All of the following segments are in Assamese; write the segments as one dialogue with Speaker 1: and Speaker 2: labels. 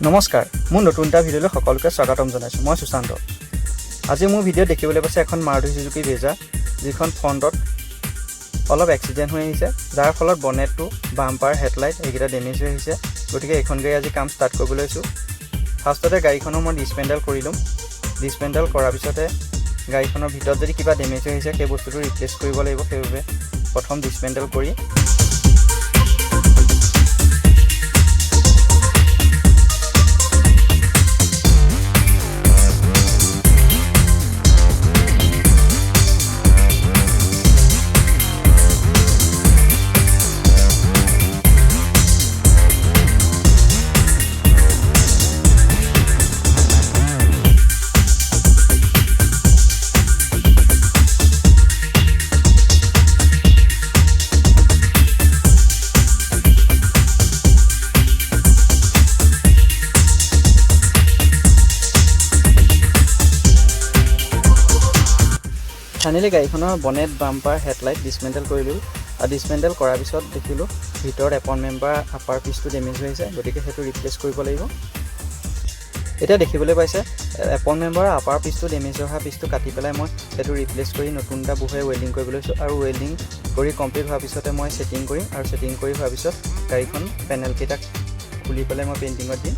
Speaker 1: নমস্কাৰ মোৰ নতুন এটা ভিডিঅ'লৈ সকলোকে স্বাগতম জনাইছো মই সুশান্ত আজি মোৰ ভিডিঅ' দেখিবলৈ পাইছে এখন মাৰুতি সুজুকি ব্ৰেজা যিখন ফ্ৰণ্টত অলপ এক্সিডেন্ট হৈ আহিছে যাৰ ফলত বনেটটো বাম্পাৰ হেডলাইট এইকেইটা ডেমেজ হৈ আহিছে গতিকে এখন গাড়ী আজি কাম ষ্টাৰ্ট কৰিবলৈ লৈছো ফাৰ্ষ্টতে গাড়ীখনৰ মই ডিসপেন্ডেল কৰি লম ডিসপেন্ডেল কৰাৰ পিছতে গাড়ীখনৰ ভিতৰত যদি কিবা ডেমেজ হৈ আহিছে সেই বস্তুটো ৰিপ্লেচ কৰিব লাগিব সেইবাবে প্ৰথম ডিসপেন্ডেল কৰি ফাইনেলি গাড়ীখনৰ বনেট বাম্পাৰ হেডলাইট ডিসমেন্টেল কৰিলো আৰু ডিসমেন্টেল কৰাৰ পিছত দেখিলো ভিতৰত এপন মেম্বাৰ আপাৰ পিছটো ডেমেজ হৈ আছে গতিকে হেতু ৰিপ্লেচ কৰিব লাগিব এটা দেখিবলৈ পাইছে এপন মেম্বাৰ আপাৰ পিছটো ডেমেজ হোৱা পিছটো কাটি পেলাই মই হেতু ৰিপ্লেচ কৰি নতুন এটা বহুৱাই ওয়েল্ডিং কৰিবলৈ লৈছো আৰু ওয়েল্ডিং কৰি কমপ্লিট হোৱাৰ পিছতে মই সেটিং কৰিম আৰু সেটিং কৰি হোৱাৰ পিছত গাড়ীখন পেনেল কেইটা খুলি পেলাই মই পেইন্টিংত দিম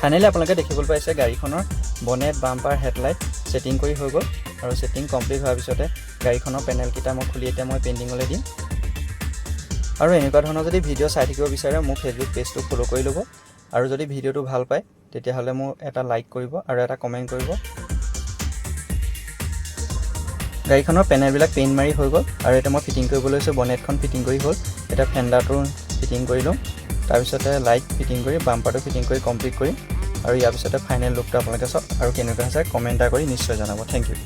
Speaker 1: ফাইনেলি আপোনালোকে দেখিবলৈ পাইছে গাড়ীখনৰ বনেট বাম্পাৰ হেডলাইট সেটিং কৰি হৈ গ'ল আৰু সেটিং কমপ্লিট হোৱাৰ পিছতে গাড়ীখনৰ পেনেল কিটা মই খুলি এতিয়া মই পেইন্টিংলৈ দিম আৰু এনেকুৱা ধৰণৰ যদি ভিডিঅ' চাই থাকিব বিচাৰে মোৰ ফেচবুক পেজটো ফলো কৰি ল'ব আৰু যদি ভিডিঅ'টো ভাল পায় তেতিয়াহ'লে মোক এটা লাইক কৰিব আৰু এটা কমেন্ট কৰিব গাড়ীখনৰ পেনেলবিলাক পেইন্ট মাৰি হৈ গ'ল আৰু এটা মই ফিটিং কৰিবলৈ লৈছো বনেটখন ফিটিং কৰি হ'ল এটা ফেন্ডাৰটো ফিটিং কৰি লম তাৰ পিছতে লাইট ফিটিং কৰি বাম্পাৰটো ফিটিং কৰি কমপ্লিট কৰিম আৰু ইয়াৰ পিছতে ফাইনেল লুকটো আপোনালোকে চাওক আৰু কেনেকুৱা হৈছে কমেন্ট কৰি নিশ্চয় জনাব থ্যাংক ইউ